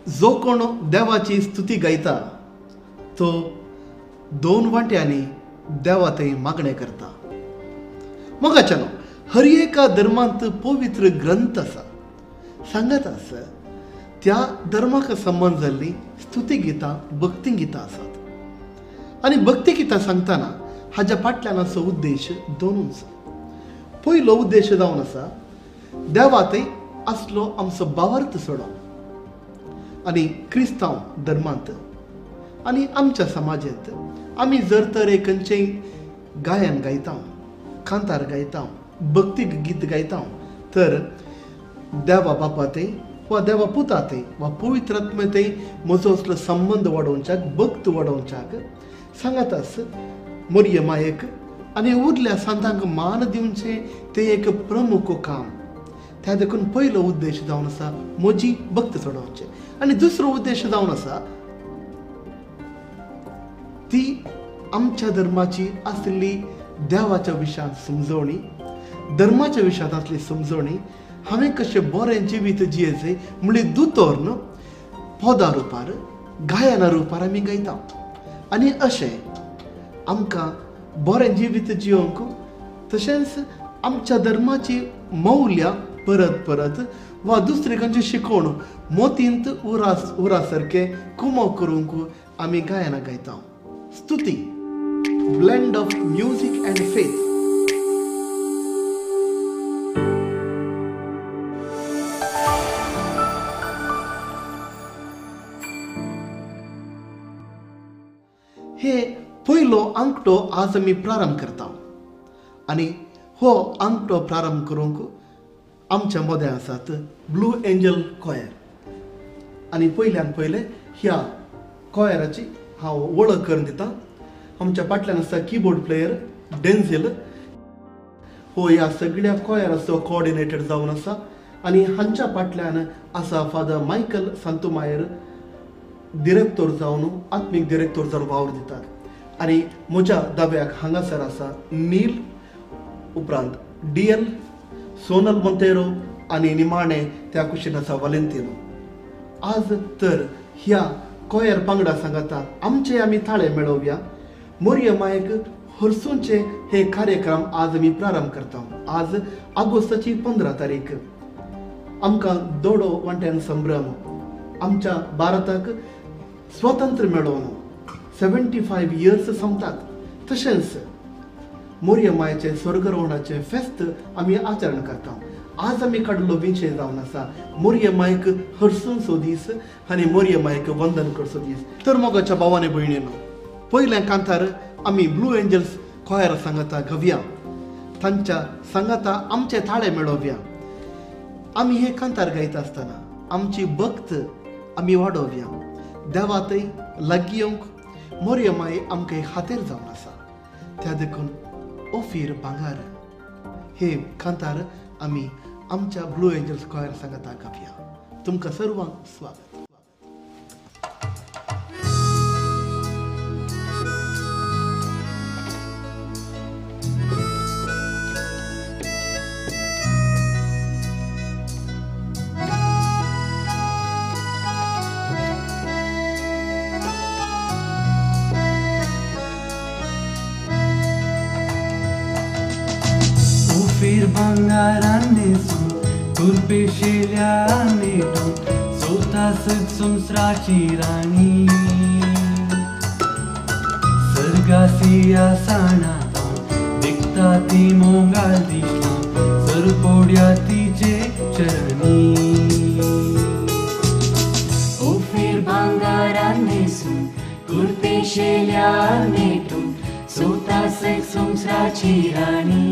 जो कोण देवाची स्तुती गायता तो दोन वाट्यांनी देवा थंय मागणें करता. मोगाच्यानो हर एका धर्मांत पवित्र ग्रंथ आसा. सांगत आसा त्या धर्माक संबंध जाल्ली स्तुती गितां भक्ती गितां आसात. आनी भक्ती गितां सांगतना हाच्या फाटल्यान असो उद्देश दोनूच. पयलो उद्देश जावन आसा देवा थंय असलो आमचो भावार्थ सोडप. आनी क्रिस्तांव धर्मांत आनी आमच्या समाजांत आमी जर तर एक खंयचेंय गायन गायता, कांतार गायता, भक्ती गीत गायता तर देवा बापा थंय वा देवा पुता थंय वा पवित्र आत्मे थंय म्हजो असलो संबंद वाडोवच्याक, भक्त वाडोवच्याक सांगत आस मोरये मायेक आनी उरल्या सांतांक मान दिवचें तें एक प्रमुख काम. त्या देखून पयलो उद्देश जावन आसा म्हजी भक्त सोडोवचें. आनी दुसरो उद्देश जावन आसा ती आमच्या धर्माची आसली देवाच्या विशयांत समजवणी, धर्माच्या विशयांत आसली समजवणी. हांवें कशें बरें जिवीत जियेचें म्हणल्यार दुतोर्न पदां रुपार, गायना रुपार आमी गायता. आनी अशें आमकां बरें जिवीत जियोंक तशेंच आमच्या धर्माची मौल्यां परत परत वा दुसरे खंयचे शिकवण मोतींत उरा सारकें कुमो करूंक आमी गायनां गायता. स्तुती, blend of music and faith. हे पयलो अंकटो आज आमी प्रारंभ करता. आनी हो अंकटो प्रारंभ करूंक आमच्या मदें आसात ब्लू एंजल कॉयर. आनी पयल्यान पयलें ह्या कॉयराची हांव वळख करून दितां. आमच्या फाटल्यान आसा कीबोर्ड प्लेयर डेन्झिल. हो ह्या सगळ्या कॉयराचो कोऑर्डिनेटर जावन आसा. आनी हांच्या फाटल्यान आसा फादर मायकल सांतोमायर, डिरेक्टर जावन आत्मीक डिरेक्टर जावन वावर दितात. आनी म्हज्या दाव्याक हांगासर आसा नील, उपरांत DL, सोनल मोंतेरो आनी निमाणे त्या कुशीन आसा वालेंतिनो. आज तर ह्या कॉयर पंगडा सांगता आमचे आमी ताळे मेळोवया. मोरये मायेक हरसूंचे हे कार्यक्रम आज आमी प्रारंभ करता. आज ऑगस्टाची 15 तारीख. आमकां दोडो वांट्यान संभ्रम. आमच्या भारताक स्वतंत्र मेळोवन 75 इयर्स संपतात. तशेंच मोरये मायेचे स्वर्गरोहणाचे फेस्त आमी आचरण करता. आज आमी काडिल्लो विशय जावन आसा मोरये मायेक हरसूंचो दीस आनी मोरये मायेक वंदन करचो दीस. तर मोगाच्या भावांनी भयणीनो, पयलें कांतार आमी ब्लू एंजल्स कॉयर सांगता घवया. तांच्या सांगता आमचे ताळे मेळोवया. आमी हे कांतार गायता आसतना आमची भक्त आमी वाडोवया. देवा थंय लागीं येवंक मोरये माये आमकां एक खातीर जावन आसा. त्या देखून ओफीर भांगार हे कांतार आमी आमच्या ब्लू एंजल्स कॉयर सांगता गावया. तुमकां सर्वांक स्वागत. Ophir bangarannesun turpeshelyanetum sotasuk sumsrachi rani sargasiya sanatam diktati mongal dishlam sarpodya tije charani. Ophir bangarannesun turpeshelyanetum sotasuk sumsrachi rani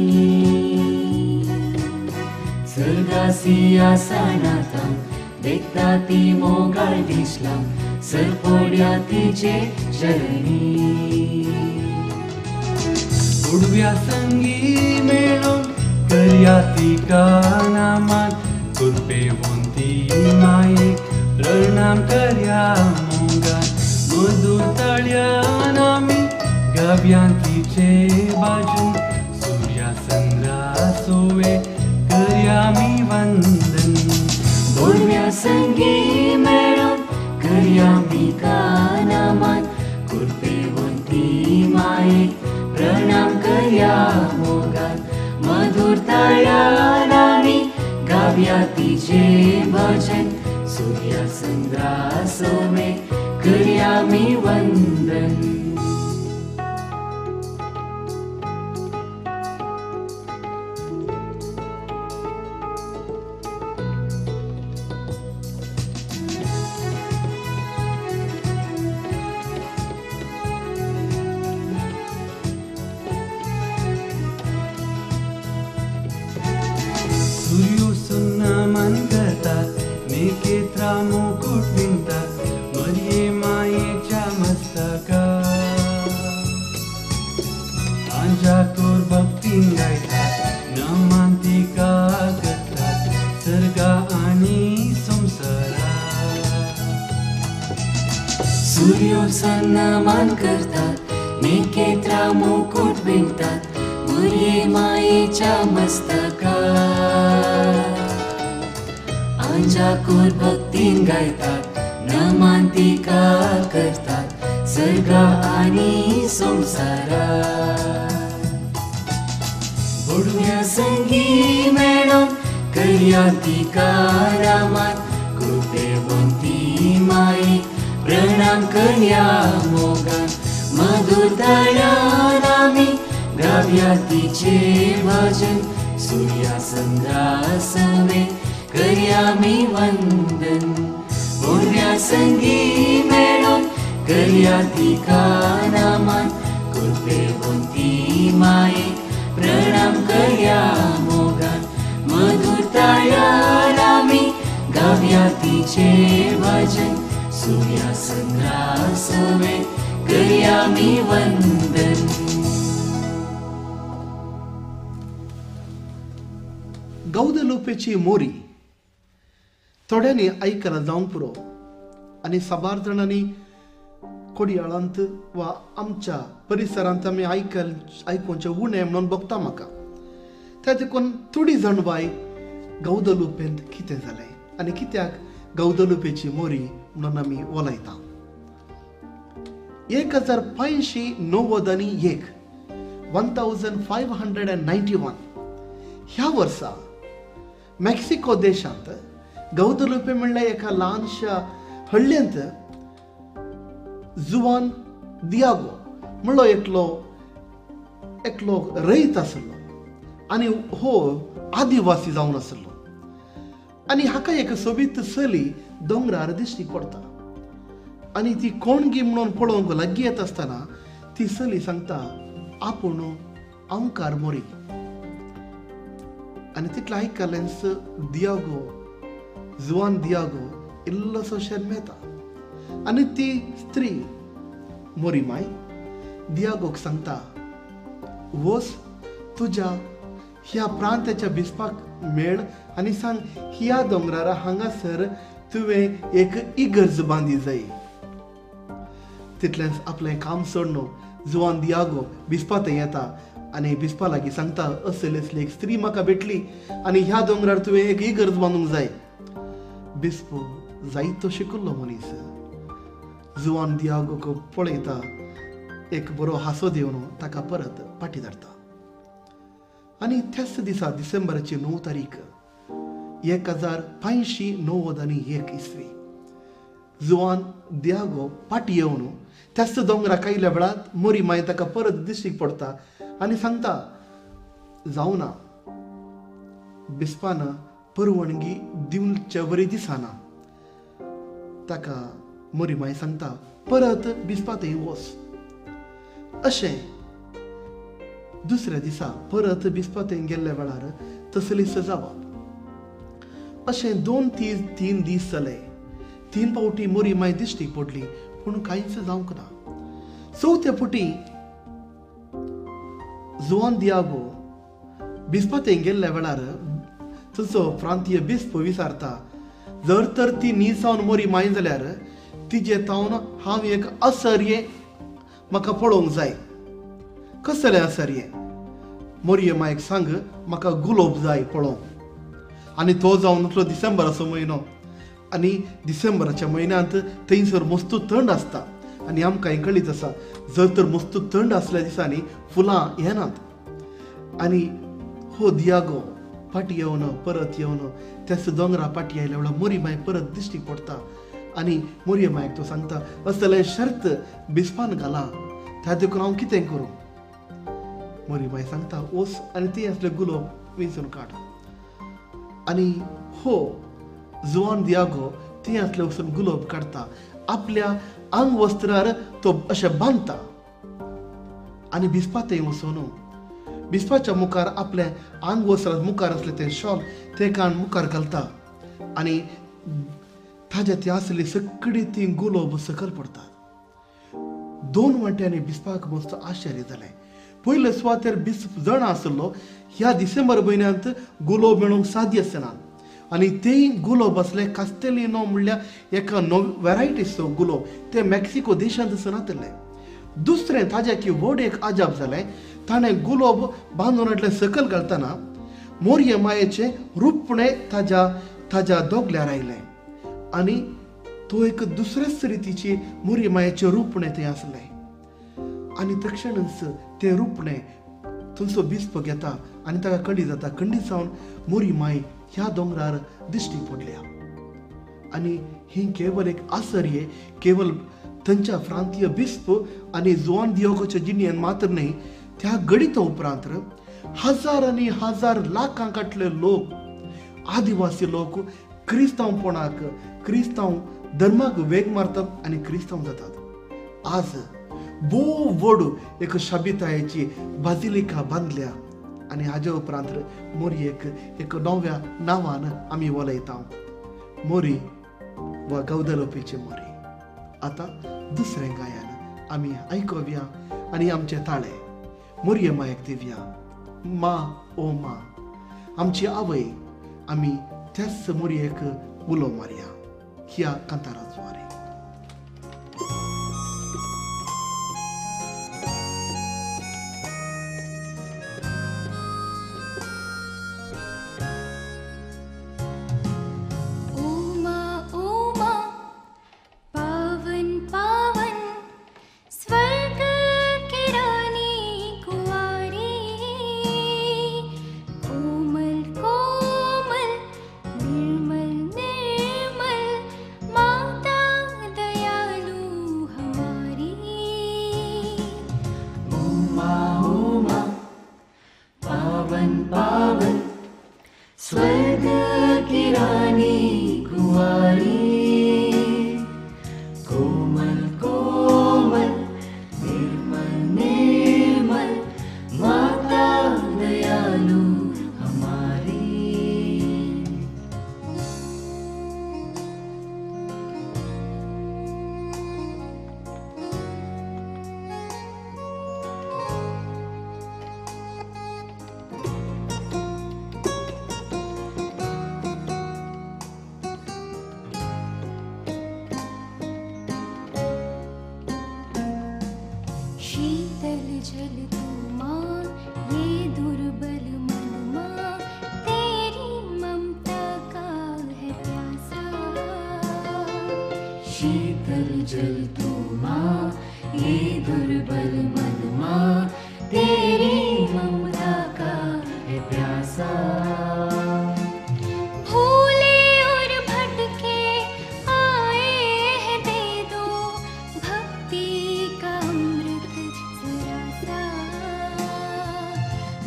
Sargasiya sanatam dektati mogal dislam sarpodya tiche charani. उडव्या संगी मेळून कर्याती कानामात कुर्पे वंती मायेक प्रणाम कर्या मोगान मधुर तळ्यान आमी गाव्यांतीचे बाजून सूर्या चंद्रा सोवे कर्या मी वंदन. उडव्या संगी मेळून मरियामिका नामान कृपेवंती मायेक प्रणाम करया मोगान मधुर ताळ्यान आमी गावया तिचे भजन सूर्या चंद्रा सोमे करया मी वंदन सूर्योत्सवनामान करतात मेकेत्रा मुकुट विणतात मरिये मायेच्या मस्तका तांच्यातोर भक्तीन गायतात नमान तिका करतात सर्गा आणि संसारा सूर्योत्सव नमन करतात मेकेत्रा मुकुट विणतात मरिये मायेच्या मस्तका अंजाकोर भक्तीन गायतात नमन तिका करतात सर्गा आणि संसारा बोडव्या संगी मेळून करया तिका नमन कृपेवंती माये प्रणाम करया मोगान मधुर ताळ्यान आमी गावया तिचे भजन सूर्या चंद्रा सोमे करया मी वंदन बोडव्या संगी मेळून करया तिका नमन कृपेवंती माये प्रणाम करया मोगान मधुर ताळ्यान आमी गावया तिचे भजन सूर्या चंद्रा सोमे करया मी वंदन गौदलुपेची मोरी थोड्यांनी आयकला जावंक पुरो आनी साबार जाणांनी कोडयाळांत वा आमच्या परिसरांत आमी आयकुचें उणें म्हणून बगता म्हाका त्या देखून थोडी जाण बाय गौदलुपेंत कितें जालें आनी कित्याक गौदलुपेची मोरी म्हणून आमी उलयता 1591 1591 ह्या वर्सा मेक्सिको देशांत गौदलुपे म्हणल्या एका ल्हानशा हळ्ळेंत जुआन दियागो म्हणलो एकलो रयत आसलो आनी हो आदिवासी जावन आसलो आनी हाका एक सोबीत चली दोंगरार दिश्टी पडटा आनी ती कोणगी म्हणून पळोवंक लागीं येत आसतना ती चली सांगता आपूण आमकार मोरी आनी तितलें आयकलेंच दियागो जुआन दियागो इल्लोसो शेल्मेता आनी ती स्त्री मोरी माय दियागोक सांगता वोस तुज्या ह्या प्रांताच्या बिस्पाक मेळ आनी सांग ह्या दोंगरार हांगासर तुवें एक इगर्ज बांदी जाय तितलेंच आपलें काम सोडून जुआन दियागो बिस्पा थंय येता आनी बिस्पा लागीं सांगता असली असली एक स्त्री म्हाका भेटली आनी ह्या दोंगरार तुवें एक इगर्ज बांदूंक जाय बिस्पो जायतो शिकिल्लो मनीस जुआन दियागोक पळयता एक बरो हांसो दिवन ताका परत फाटीं धाडटा आनी त्याच दिसा डिसेंबराची 9 तारीख 1591 इसवी जुआन दियागो फाटीं येवन त्याच दोंगराक आयल्या वेळार मोरी माय ताका परत दिश्टीक पडटा आनी सांगता जावना बिस्पान परवणगी दिवचे बरी दिसना ताका मोरी माय सांगता परत बिस्पा थंय वच अशें दुसऱ्या दिसा परत बिस्पा थंय गेल्ल्या वेळार तसलीच जावप अशें 2-3 दीस जाले 3 फावटी मोरी माय दिश्टीक पडली पूण कांयच जावंक ना चवथ्या फावटी जुआन दियागो बिस्पा थंय गेल्ल्या वेळार तुजो प्रांतीय बिस्प विचारता जर तर ती न्ही जावन मोरी माय जाल्यार तिजे तावन हांव एक असर्ये म्हाका पळोवंक जाय कसलें असर्ये मोरये मायक सांग म्हाका गुलाब जाय पळोवंक आनी तो जावन असलो डिसेंबराचो म्हयनो आनी डिसेंबराच्या म्हयन्यांत थंयसर मस्तू थंड आसता आनी आमकां हें कळीत आसा जर तर मस्तू थंड आसल्या दिसांनी फुलां येनात आनी हो दियागो फाटी येवन परत येवन त्याच दोंगरा फाटी आयल्या वेळार मोरी माय परत दिश्टी पडटा आनी मोरये मायक तो सांगता असले शर्त बिस्पान घाला त्या देखून हांव कितें करूं. मोरी माय सांगता ओस आनी ती असले गुलाब वेंचून काड आनी हो जुवान दियागो ती असले वचून गुलाब काडटा आपल्या आंग वस्त्रार तो अशें बांदता आनी बिस्पा थंय वचून बिस्पाच्या मुखार आपले आंग वस्त्रार मुखार असले ते शॉल ते काण मुखार घालता आनी ताज्या ती आसली सगळी ती गुलाब सकल पडटात. 2 वाट्यांनी बिस्पाक मस्त आश्चर्य जालें. पयले सुवातेर बिस्प जाणा आसलो ह्या डिसेंबर म्हयन्यांत गुलाब मेळूंक साध्य आसनात आनी तेय गुलाब असले कास्टेलिनो म्हणल्यार एका वेरायटीचो गुलाब ते मेक्सिको देशांत आसनातले. दुसरें ताज्या की व्हड एक अजाप जालें ताणें गुलाब बांदून हाडले सकल घालतना मोरये मायेचें रूपणे ताज्या दोगल्यार आयलें आनी तो एक दुसरेच रितीची मोरये मायेचें रूपणे थंय आसलें आनी तक्षणच तें रूपणे थंयचो बिस्प घेता आनी ताका खंडी जाता. खंडी जावन मोरी माय ह्या दोंगरार दिश्टी पडल्या आनी ही केवळ एक आश्चर्य केवळ थंयच्या प्रांतीय बिस्प आनी जुआन दियागोच्या जिणेंत मात्र न्ही त्या गडिता उपरांत हजार आनी हजार लाखांकाटले लोक आदिवासी लोक क्रिस्तांवपणाक क्रिस्तांव धर्माक वेग मारतात आनी क्रिस्तांव जातात. आज भोव व्हड एक शाबितायेची बाजिलिका बांदल्या आनी हाजे उपरांत मोरयेक एक नव्या नांवान आमी वलयता मोरी वा गौदलोपेची मोरी. आतां दुसरें गायन आमी आयकोवया आनी आमचे ताळे मोरये मायक दिवया. मा ओ मा आमची आवय आमी त्याच मोरयेक उलो मारया ह्या कांतारा द्वारे. शीतल जल तू माँ ये दुर्बल मन माँ तेरी ममता का है प्यासा. भूले और भटके आए हैं दे दो भक्ति का अमृत जरा सा.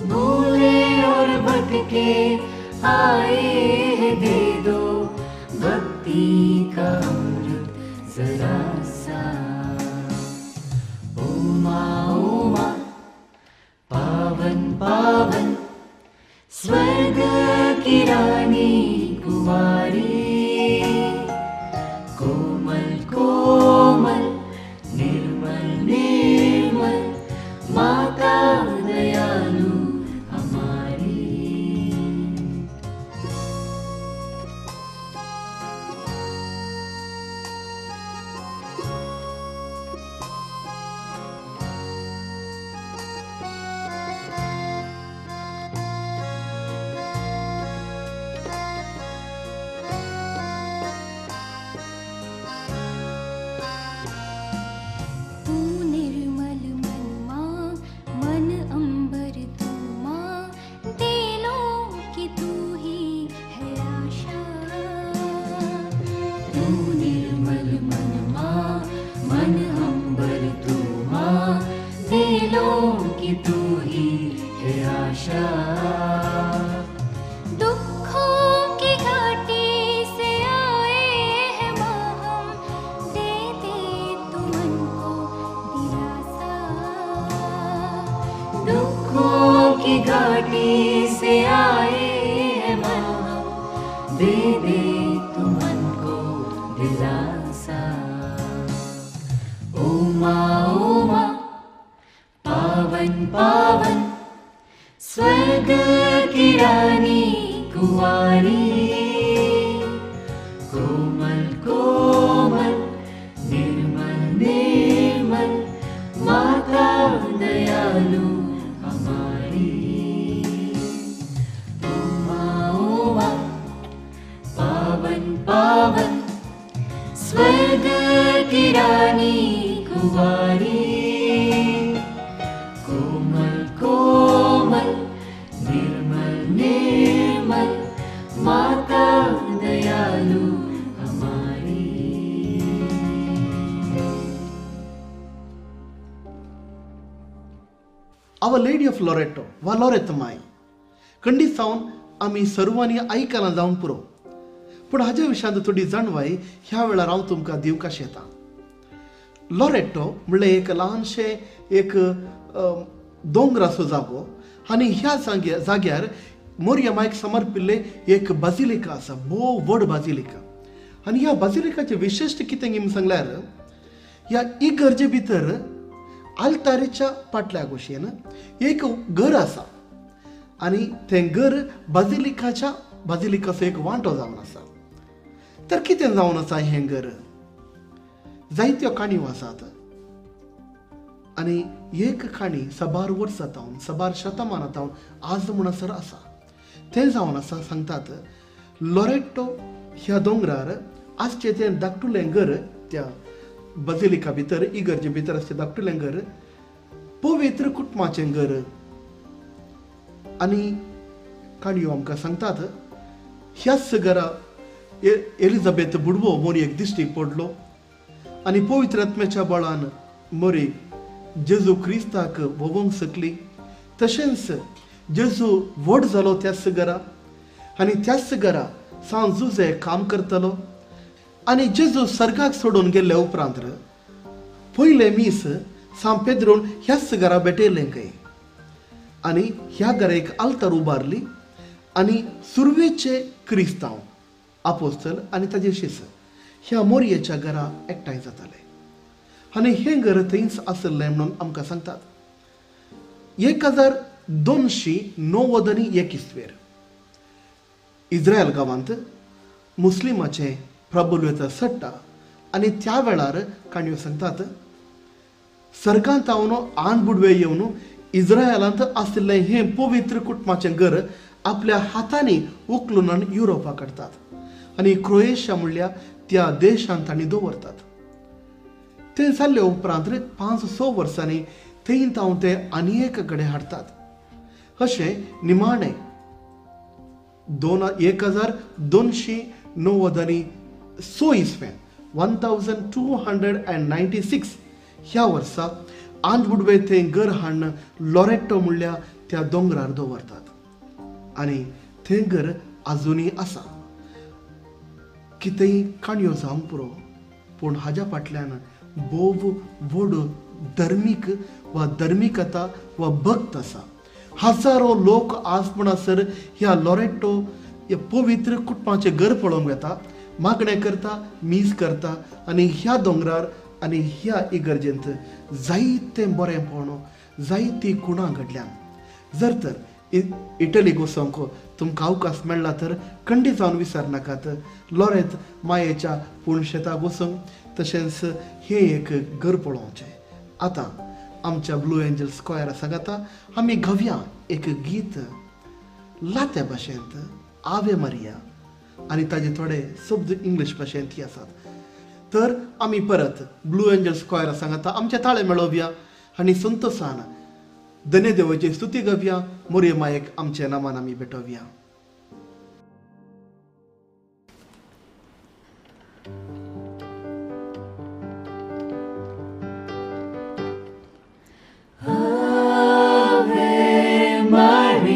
भूले और भटके आए हैं दे दो भक्ति का जरा सा. ओ माँ पावन पावन स्वर्ग की रानी कुंवारी कोमल कोमल निर्मल निर्मल माता दयालु हमारी. आशा दुखों की घाटी से आए हैं हम दे दे तू मन को दिलासा दुखों की घाटी से आए हैं हम दे दे तू मन को दिलासा ओ माँ पावन पावन स्वर्ग की रानी कुंवारी कोमल कोमल निर्मल निर्मल माता दयालु हमारी ओ माँ पावन पावन स्वर्ग की रानी कुंवारी कोमल कोमल निर्मल निर्मल माता दयालु हमारी आवर लेडी ऑफ लॉरेटो वा लॉरेत माय खंडीत जावन आमी सर्वांनी आयकलां जावन पुरो पूण हाजे विशयांत थोडी जाणवाय ह्या वेळार हांव तुमकां दिवंक अशें येता लॉरेटो म्हणल्यार एक ल्हानशें एक दोंगराचो जागो आनी ह्या जाग्यार मोरयमायक समर्पिल्ले एक बाजिलिका आसा भोव व्हड बाजिलिका आनी ह्या बाजिलिकाचें विशेश्ट कितें म्हणून सांगल्यार ह्या इगर्जे भितर आल्तारीच्या फाटल्या कुशीन एक घर आसा आनी तें घर बाजिलिकाचो एक वांटो जावन आसा तर कितें जावन आसा हें घर जायत्यो काणयो आसात आनी एक काणी 1000 वर्सां जावन 1000 शतमानां जावन आज म्हणसर आसा तें जावन आसा सांगतात लॉरेटो ह्या दोंगरार आजचें तें धाकटुलें घर त्या बाजिलिका भितर इगर्जे भितर आसचें धाकटुलें घर पवित्र कुटुंबाचें घर आनी काणयो आमकां सांगतात ह्याच घरा एलिझाबेथ बुडवो मोरयेक दिश्टी पडलो आनी पवित्र आत्म्याच्या बळान मोरी जेजू क्रिस्ताक वोवंक शकली तशेंच जेजू व्हड जालो त्याच घरा आनी त्याच घरा सांजुजे काम करतलो आनी जेजू सर्गाक सोडून गेल्ले उपरांत पयले मीस सांत पेद्रोन ह्याच घरा भेटयलें खंय आनी ह्या घरा एक आल्तार उबारली आनी सुरवेचे क्रिस्तांव आपोस्तल आनी ताजे शिस ह्या मोरयेच्या घरा एकठांय जाताले आनी हें घर थंयच आसलें म्हणून आमकां सांगतात 1291 इस्वेर इस्रायल गांवांत मुस्लिमाचे प्रभुत्व सट्टा आनी त्या वेळार काणयो सांगतात सर्गांत जावन आणबुडवे येवन इस्रायलांत आसलें हें पवित्र कुटुंबाचें घर आपल्या हातांनी उखलून युरोपाक काडतात आनी क्रोएशिया म्हणल्या त्या देशांत तांणी दवरतात तें जाल्ले उपरांत 5-6 वर्सांनी थंय जावन ते आनी एक कडेन हाडतात अशें निमाणें 1296 इस्वेन 1296 ह्या वर्सा आणबुडवे थंय घर हाडून लॉरेटो म्हणल्या त्या दोंगरार दवरतात आनी थंय घर आजुनूय आसा कितेंय काणयो जावंक पुरो पूण हाज्या फाटल्यान बोव व्हड धर्मीकता वा भक्त आसा हजारो लोक आज म्हणसर ह्या लॉरेटो ह्या पवित्र कुटुंबाचें घर पळोवंक येता मागणें करता मीस करता आनी ह्या दोंगरार आनी ह्या इगर्जेंत जायतें बरेंपण जायतीं गुणां घडल्यान जर तर इटली वचोंक तुमकां अवकाश मेळ्ळा तर खंडीत जावन विसरनाकात लॉरेत मायेच्या पुणशेताक वचूंक तशेंच हें एक घर पळोवचें आतां आमच्या ब्लू एंजल्स स्क्वायरा सांगता आमी घावया एक गीत लात्या भाशेंत आवे मारिया आनी ताजे थोडे शब्द इंग्लीश भाशेंतही आसात तर आमी परत ब्लू एंजल्स स्क्वायरा सांगता आमचे ताळे मेळोवया आनी संतोशान धन्यदेवाची स्तुती गावया मोरये मायेक आमचे नामान आमी भेटोवया Ave Maria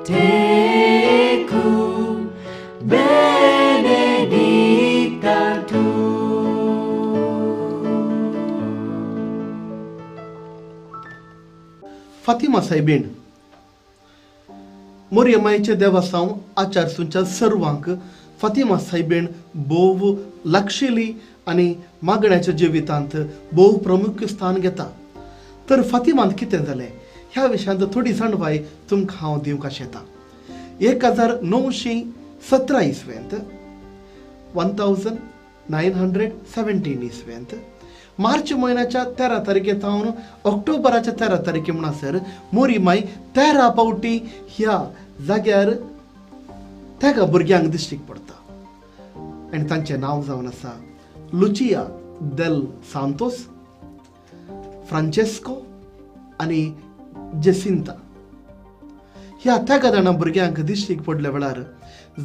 tecum benedicta tu. Fatima सायबीण मोरयमायेच्या देवासांव आचारसूंच्या सर्वांक Fatima सायबीण भोव लागशिल्ली आनी मागण्याच्या जिवितांत भोव प्रमुख स्थान घेता. तर फातिमांत कितें जालें ह्या विशयांत थोडी जाणवाय तुमकां हांव दिवंक आशेतां. 1917 इसवेंत 1917 इसवेंत मार्च म्हयन्याच्या 13 तारखेतावन ऑक्टोबराच्या 13 तारखे म्हणसर मोरीमाय 13 पावटी ह्या जाग्यार तेका भुरग्यांक दिश्टीक पडटा. आनी तांचें नांव जावन आसा लुचिया देल सांतोस, फ्रांचेस्को आनी जेसिंता. ह्या तेगा जाणा भुरग्यांक दिश्टीक पडल्या वेळार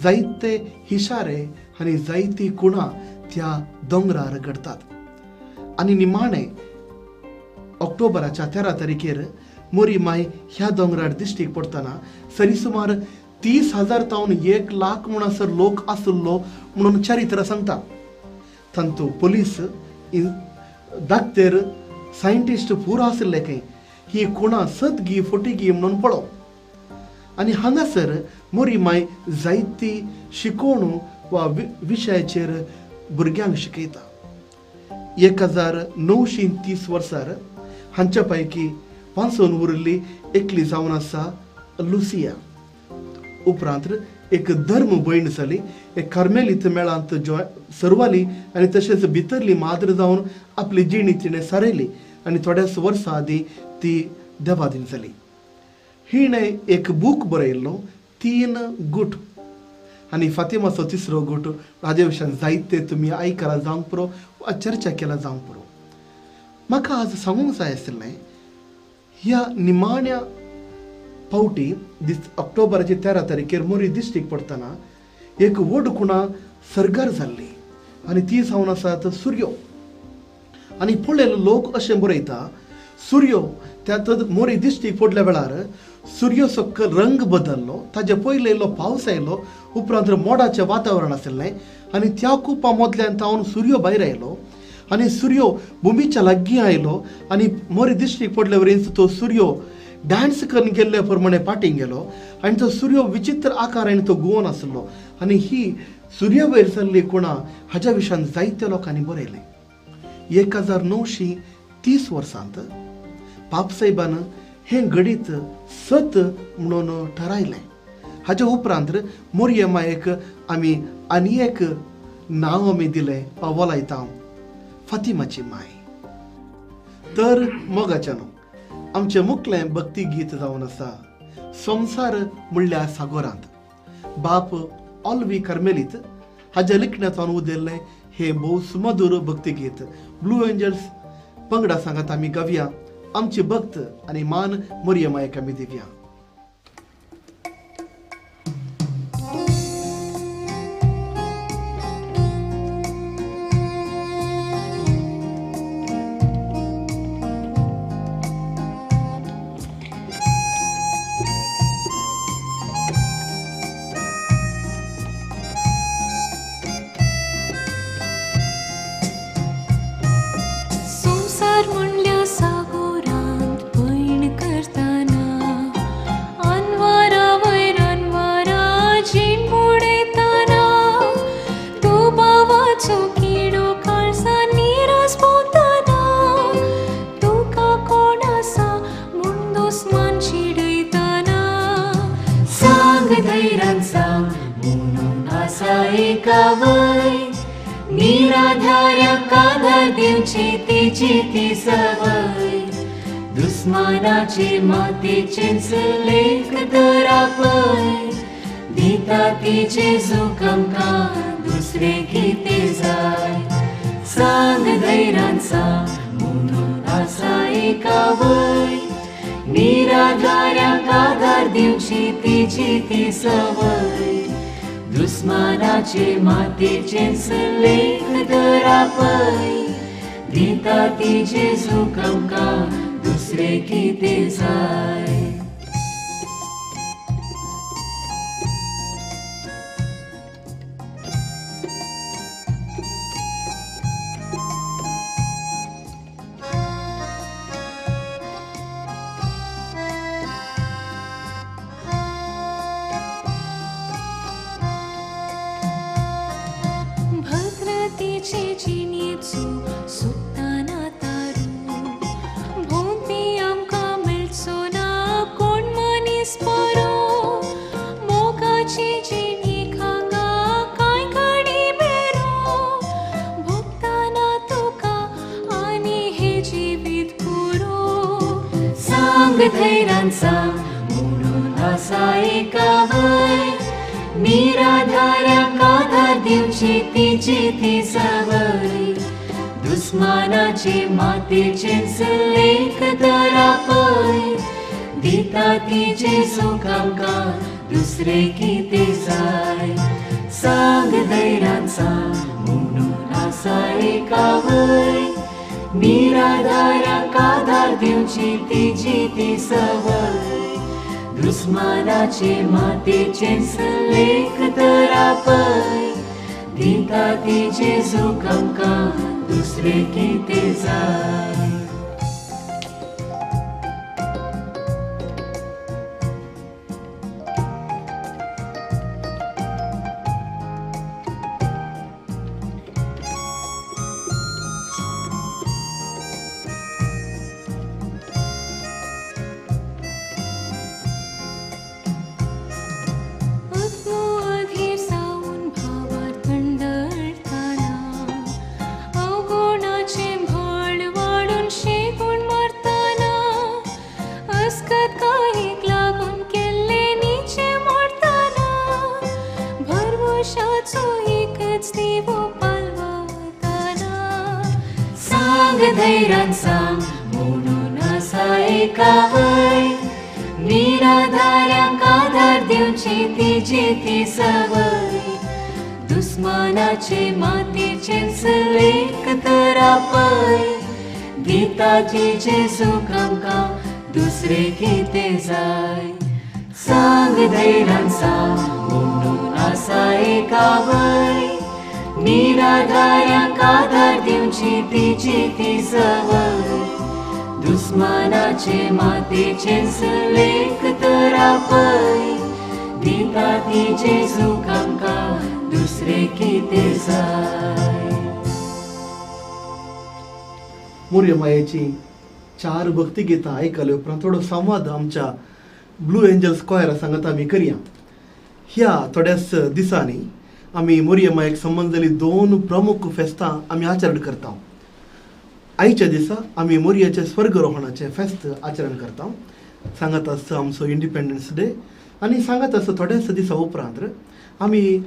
जायते इशारे आनी जायतीं कुणां त्या दोंगरार घडतात. आनी निमाणे ऑक्टोबराच्या 13 तारखेर मोरीमाय ह्या दोंगरार दिश्टीक पडटना सरीसुमार 30,000 तावन 1,00,000 म्हणसर लोक आसलो म्हणून चरित्र सांगता. तांतू पुलीस डाक्टर सायंटिस्ट पुरो आसले की ही कुणां सतगी फुटिगी म्हणून पळोव. आनी हांगासर मोरीमाय जायती शिकोवण वा विशयाचेर भुरग्यांक शिकयता. 1930 वर्सार हांच्या पैकी वाचून उरली एकली जावन आसा लुसिया. उपरांत एक धर्म भयण जाली, एक कार्मेलीत मेळांत सरवाली आनी तशेंच भितरली माद्र जावन आपली जिणी तिणें सारयली आनी थोड्याच वर्सां आदीं ती देवादीन जाली. हिणें एक बूक बरयल्लो 3 गुट आनी फातिमाचो 3रो गुट. हाजे विशयान जायते तुमी आयकलां जावंक पुरो वा चर्चा केला जावंक पुरो. म्हाका आज सांगूंक जाय आसलें ह्या निमाण्या पावटी ऑक्टोबराच्या 13 तारखेर मोरी दिश्टीक पडटना एक व्हड कुणां सरगार जाल्ली आनी ती जावन आसात सूर्यो. आनी पळयलो लोक अशें बरयता सूर्यो त्या मोरी दिश्टीक पडल्या वेळार सूर्याचो रंग बदललो, ताजे पयले इल्लो पावस आयलो, उपरांत मोडाचें वातावरण आसलें आनी त्या कुपा मदल्यान तावन सूर्यो भायर आयलो आनी सूर्यो भुमीच्या लागीं आयलो आनी मोरी दिश्टीक पडले वरेन तो सूर्यो डान्स करून गेल्ले प्रमाणे फाटीं गेलो आनी तो सूर्यो विचित्र आकारान तो गुवोन आसलो. आनी ही सूर्या वयर जाल्ली कुणां हाच्या विशयान जायत्या लोकांनी बरयलें. 1930 वर्सांत पापसाहेबान हें गणित सत म्हणून ठरयलें. हाच्या उपरांत मोरयमायेक आमी आनी एक नांव आमी दिलें वा वलायता फातिमाची माय. तर मोगाच्यानो आमचें मुखलें भक्ती गीत जावन आसा संसार म्हणल्या सागोरांत. बाप ऑल्वी कार्मेलीत हाच्या लिखण्यातून उदेल्लें हे भोव सुमधुर भक्ती गीत ब्लू एंजल्स पंगडा सांगात आमी गावया. आमची भक्त आनी मान मोरयमायेक आमी दिवया. ती सवय दुस्मानाचे मातेचेच लेख दरापय दिता तिचे सुखमका दुसरे किते जाय. सांग धैर्यान सांग म्हणून आसा एका वय निराधाऱ्यांक आधार दिवची तिची ती सवय दुस्मानाचे मातेचेच लेख दरापय दिता तिचे सुखमका दुसरे किते जाय. भद्रतेचे जिणेचो सुकताना तारू भोंवती आमकां मेळचो ना कोण मनीस बरो मोगाची जिणेक हांगा कांय घडी बेरो भोगताना तुका आनी हे जिवीत पुरो सांग धैर्यान सांग म्हणून आसा एकावय निराधारांक आधार दिवची तिची ती सवय दुस्मानाचे मातेचे लेख दरापय दिता तिचे सुख आमकां दुसरे कितें जाय सांग धैर्यान सांग म्हणून आसा एकावय निराधारांक आधार दिवची तिची ती सवय दुस्मानाचे मातेचे लेख दरापय दिता तिचे सुख आमकां दुसरे कितें जाय अधीर सावन भावार थंडळताना अवगुणाचे भळ वाडून शेकून मरताना अस्कत काहीक लागून केल्ले नीचे मोडताना भरवशाचो एकच दिवो पालवताना सांग धैर्यान सांग म्हणून आसा एकावय निराधारांक आधार दिवची तिची ती सवय दुस्मानाचे मातेचे लेख दरापय दिता तिचे सुख आमकां दुसरे कितें जाय सांग धैर्यान सांग म्हणून आसा एकावय निराधारांक आधार दिवची तिची ती सवय दुस्मानाचे मातेचे लेख दरापय दिता तिचे सुख आमकां दुसरे कितें जाय मोरया मायेची 4 भक्तिगीतां आयकले उपरांत थोडो संवाद आमच्या ब्लू एंजल्स स्क्वायरा सांगत आमी करया ह्या थोड्याच दिसांनी आमी मोरया मायेक संबंदली 2 प्रमुख फेस्तां आमी आचरण करता आयच्या दिसा आमी मोरयाचे स्वर्गरोहणाचे फेस्त आचरण करता सांगत आसता आमचो इंडिपेंडन्स डे आनी सांगत आसता थोड्याच दिसा उपरांत आमी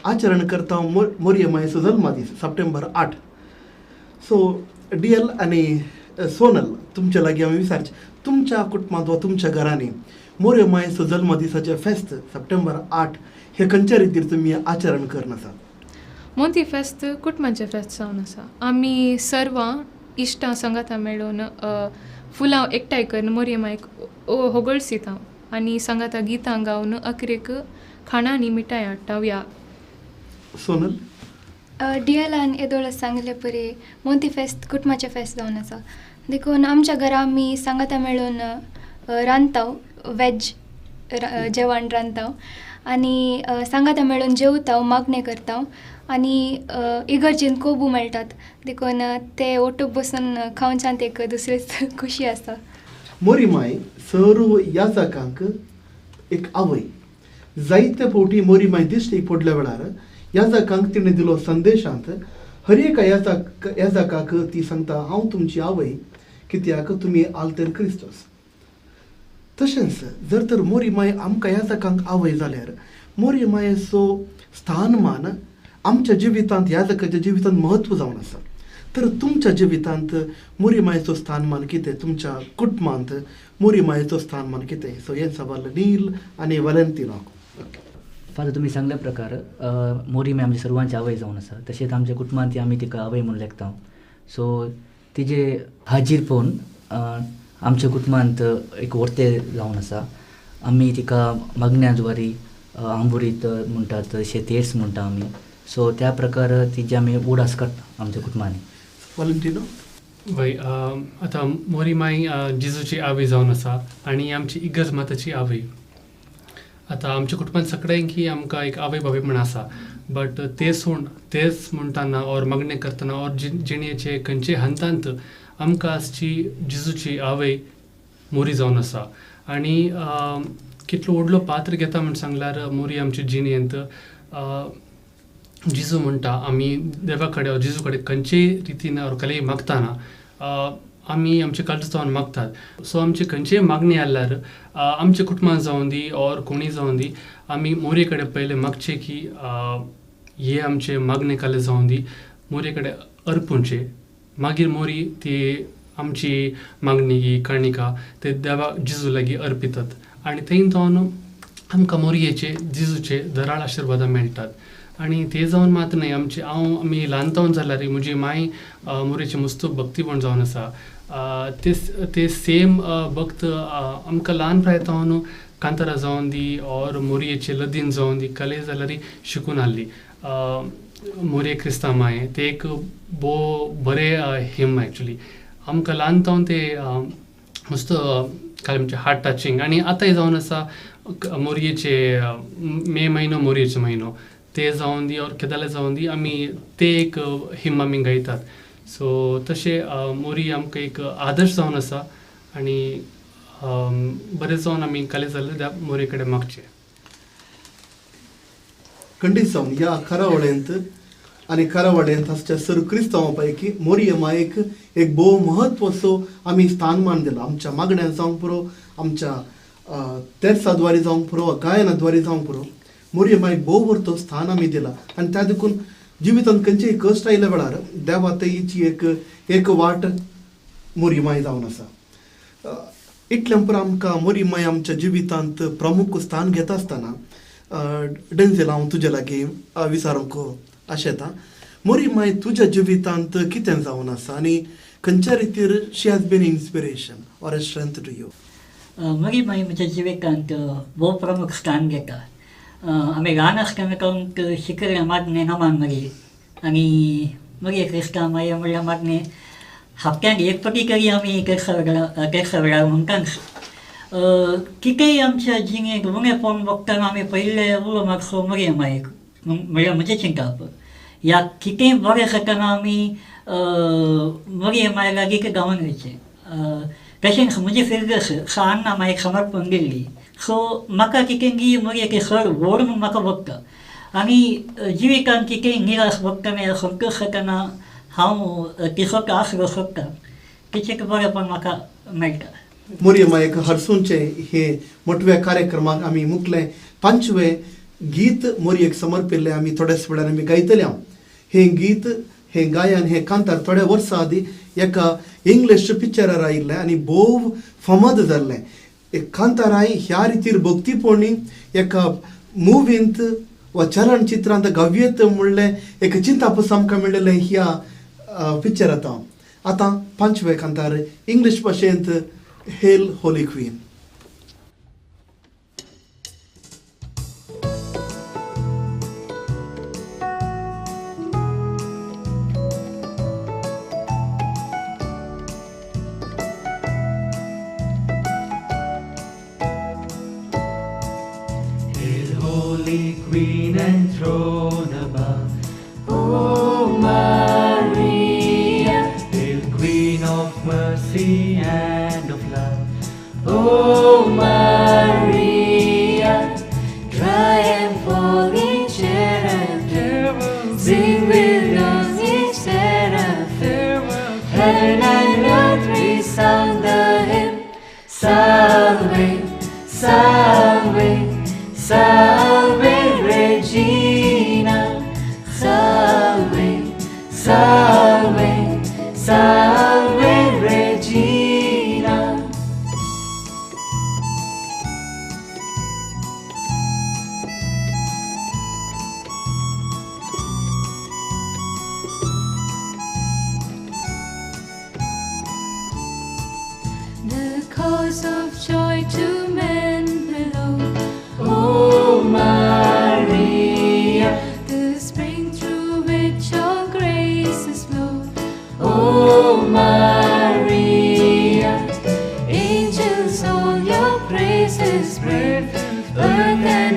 आचरण करता मोरया मायेचो जल्मा दीस सप्टेंबर 8 सो DL आनी सोनल तुमच्या लागीं आमी विचारचे तुमच्या कुटुंबांत वा तुमच्या घरांनी मोरया मायेचो जल्म दिसाचे फेस्त सप्टेंबर 8 हे खंयच्या रितीर तुमी आचरण करनासा मोती फेस्त कुटुंबाचें फेस्त जावन आसा आमी सर्वां इश्टां संगाता मेळून फुलां एकठांय करून मोरया मायक होगळसिता आनी संगाता गितां गावन अखेरेक खाणां आनी मिठाई हाडटा या सोनल DLान येदोळ सांगले परी मोती फेस्त कुटुंबाचें फेस्त जावन आसा देखून आमच्या घरा आमी सांगाता मेळून रांदता वेज जेवण रांदता आनी सांगाता मेळून जेवता मागणे करता आनी इगर्जेन कोबू मेळटात देखून ते ओटूक बसून खावच्यान एक दुसरीच खुशी आसता मोरी माय सर्व याजकांक एक आवय जायते फावटी मोरी माय दिश्टी पडल्या वेळार याजकांक तिणें दिलो संदेशांत हर एका याजकाक ती सांगता हांव तुमची आवय कित्याक तुमी आल्तर क्रिस्तोस तशेंच जर तर मोरी माय आमकां याजकांक आवय जाल्यार मोरी मायेचो स्थानमान आमच्या जिवितांत याजकाच्या जिवितांत महत्व जावन आसा तर तुमच्या जिवितांत मोरी मायेचो स्थानमान कितें तुमच्या कुटुंबांत मोरी मायेचो स्थानमान कितें सो हें सवाल नील आनी वॅलेंटिनो फादर तुम्ही सांगल्या प्रकार मोरी माय आमच्या सर्वांची आवय जावन आसा तशेंच आमच्या कुटुंबांत आमी तिका आवय म्हणून लेखता सो तिजे हाजीर पळोवन आमच्या कुटुंबांत एक वर्ते जावन आसा आमी तिका मागण्या जुवारी आंबुरीत म्हणटात तशें तेर्स म्हणटा आमी सो त्या प्रकार तिजे आमी उडास करता आमच्या कुटुंबांनी वॅलेंटिनो वय आतां मोरी माय जेजूची आवय जावन आसा आनी आमची इगर्ज माताची आवय आतां आमच्या कुटुंबात सगळ्यांकी आमकां एक आवय बापूय म्हण आसा बट तेच म्हणटाना और मागणे करतना और जिणेचे खंयचे हंतांत आमकां आजची जिजूची आवय मोरी जावन आसा आनी कितलो व्हडलो पात्र घेता म्हण सांगल्यार मोरी आमच्या जिणेंत जिजू म्हणटा आमी देवा कडेन जिजू कडेन खंयचे रितीन और कलेय मागतना आमी आमचे काळजान मागतात सो आमचे खंयचेय मागणी आसल्यार आमच्या कुटुंबान जावं दी और कोणी जावं दी आमी मोरये कडेन पयले मागचे की हे आमचे मागणे काले जावं दी मोरये कडेन अर्पुंचे मागीर मोरी ती आमची मागणी काणिका ते देवा जिजू लागीं अर्पितात आनी थंय जावन आमकां मोरयेचे जिजूचे धराळ आशिर्वाद मेळटात आनी ते जावन मात न्हय आमी ल्हान जावन जाल्यार म्हजी माय मोरयेचे मस्त भक्तीपण जावन आसा ते सेम भक्त आमकां ल्हान प्रायतावन कांतारा जावन दी और मोरयेचे लदीन जावन दी कले जाल्यार शिकून हाडली मोरये क्रिस्तांव माय ते एक बरें हिम एक्चुली आमकां ल्हान जावन ते मस्त काय म्हणजे हार्ट टचिंग आनी आतांय जावन आसा मोरयेचे मे म्हयनो मोरयेचो म्हयनो ते जावन दी और केदारले जावन दी आमी ते एक हिम आमी गायतात सो तशें मोरी आमकां एक आदर्श जावन आसा आनी बरें जावन आमी काले जाल्यार मोरये कडेन मागचें खंडीत जावन ह्या खारावळेंत आनी खारावळेंत आसच्या सर क्रिस्तांवां पैकी मोरये मायेक एक भोव म्हत्वाचो आमी स्थानमान दिला आमच्या मागण्यांत जावंक पुरो आमच्या तेर्साद्वारे जावंक पुरो गायनाद्वारे जावंक पुरो मोरये मायेक भोव व्हरतो स्थान आमी दिला आनी त्या देखून जिवितांत खंयचेय कश्ट आयल्या वेळार देवा तेची एक वाट मोरये माय जावन आसा इतल्या पुरो आमकां मोरये माय आमच्या जिवितांत प्रमुख स्थान घेता आसतना डेन्झेल हांव तुजे लागीं विचारूंक आशेता मोरये माय तुज्या जिवितांत कितें जावन आसा आनी खंयच्या रितीर she has been inspiration or a strength to you मोरये माय म्हज्या जिवितांत भोव प्रमुख स्थान घेता आमी ल्हान आसतना शिकले मागणे नमान मरी आनी मोरये क्रिस्तांव माय म्हणल्यार मागणे हप्त्याक एक फावटी तरी आमी तेर्सा वेळार म्हणटाच कितेंय आमच्या जिणेंत उणेपण बगतना आमी पयले उलो मागचो मोरये मायेक म्हणल्यार म्हजें चिंतप या कितेंय बरें जातना आमी मोरये माय लागीं गांवान वयचें तशेंच म्हजी फिरगस सान्नां मायेक समर्पण दिल्ली सो म्हाका कितें गी मोरयेक खर व्हड म्हूण म्हाका बगता आनी जिवितांत कितेंय निराश बगतना या संतोश जातना हांव तिसोच आसरो सोदतां तिचें बरेंपण म्हाका मेळटा मोरये मायेक हरसूंचे हे मोठवे कार्यक्रमाक आमी मुखले 5वे गीत मोरयेक समर्पिल्लें आमी थोड्याच वेळान आमी गायतले हे गीत हे गायन हे कांतार थोड्या वर्सां आदीं एका इंग्लीश पिक्चरार आयिल्लें आनी भोव फामाद जाल्लें एक कांताराय ह्या रितीर भक्तीपोणी एका मुवींत वा चलनचित्रांत गावयेत म्हणलें एक चिंतापस आमकां मेळिल्लें ह्या पिक्चरांत आतां 5वे कांतार इंग्लीश भाशेंत hail holy queen Queen enthroned above, O Maria, Hail Queen of mercy and of love, O Maria, triumphal in cherub, sing with us each seraphim, heaven and earth resound the hymn, Salve, Salve, Salve Regina, Salve, Salve, Salve Regina. The cause of joy to men below, O Maria, the spring through which all graces flow. O Maria, Angels all your praises brave, earth and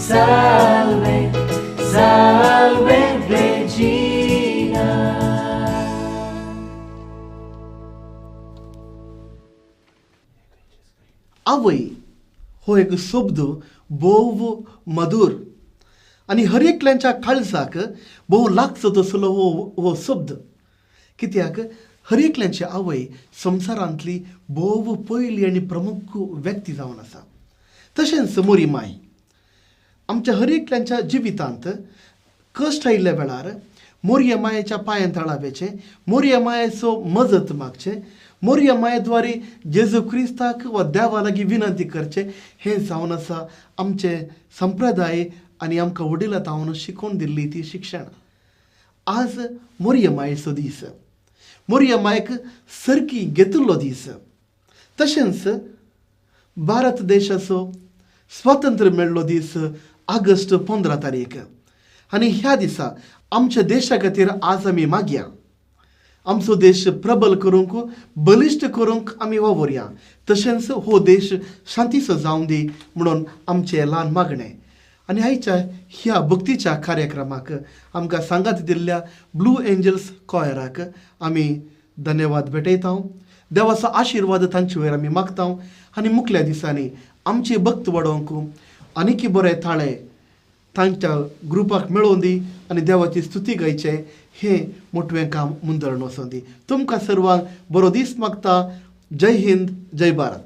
Salve, salve Regina. आवय हो एक शब्द भोव मधुर आणि हर एकल्यांच्या काळजाक भोव लागचो तसलो हो शब्द. कित्याक हर एकल्यांची आवय संवसारांतली भोव पयली आनी प्रमुख व्यक्ती जावन आसा. तशेंच मोरी माय आमच्या हर एकल्यांच्या जिवितांत कश्ट आयिल्ल्या वेळार मोरये मायेच्या पांयां तळावेचे, मोरये मायेचो मजत मागचे, मोरये मायेद्वारे जेजू क्रिस्ताक वा देवा लागीं विनंती करचे, हें जावन आसा आमचे संप्रदाय आनी आमकां वडिलां शिकोवन दिल्ली ती शिक्षण. आज मोरये मायेचो दीस, मोरये मायेक सरकी घेतिल्लो दीस. तशेंच भारत देशाचो स्वातंत्र्य मेळ्ळो दीस ऑगस्ट 15 तारीख. आनी ह्या दिसा आमच्या देशा खातीर आज आमी मागया. आमचो देश प्रबल करूंक, बलिश्ट करूंक आमी वावरया. तशेंच हो देश शांतीचो जावं दी म्हणून आमचें ल्हान मागणें. आनी आयच्या ह्या भक्तीच्या कार्यक्रमाक आमकां सांगात दिल्ल्या ब्लू एंजल्स कॉयराक आमी धन्यवाद भेटयता. देवाचो आशिर्वाद तांचे वयर आमी मागता. आनी मुखल्या दिसांनी आमची भक्त वाडोवंक आनीक बरे ताळे तांच्या ग्रुपाक मेळोवन दी आनी देवाची स्तुती गायचे हें मोठवें काम मुंदरण वचोन दी. तुमकां सर्वांक बरो दीस मागता. जय हिंद, जय भारत.